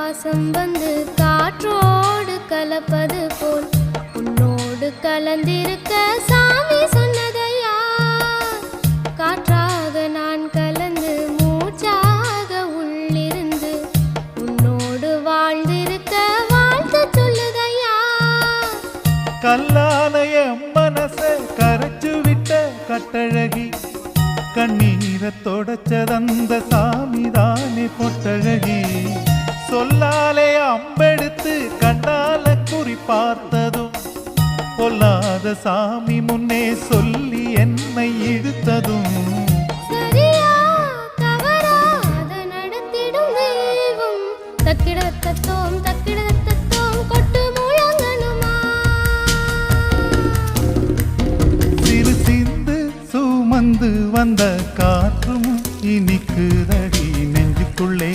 பாசம் வந்து காற்றோடு கலப்பது போல் உன்னோடு கலந்திருக்க சாமி சொன்னதையா. காற்றாக நான் கலந்து மூச்சாக உள்ளிருந்து உன்னோடு வாழ்ந்திருக்க வாழ்த்து சொல்லுதையா. கல்லாலய மனச கரைச்சு விட்ட கட்டழகி, கண்ணீரை தொடச்சதந்த சாமிதானே பொட்டழகி. சொல்லாலே அம்பெடுத்து கண்டால குறி பார்த்ததும், பொல்லாத சாமி முன்னே சொல்லி என்னை இழுத்ததும். சரியா தவறா அதை நடத்திடும் தெய்வம். தக்கிடத்தத்தோம் தக்கிடத்தத்தோம் கொட்டு முழங்கணுமா. சிறு சிந்து சுமந்து வந்த காற்றும் இனிக்குதடி நெஞ்சுக்குள்ளே.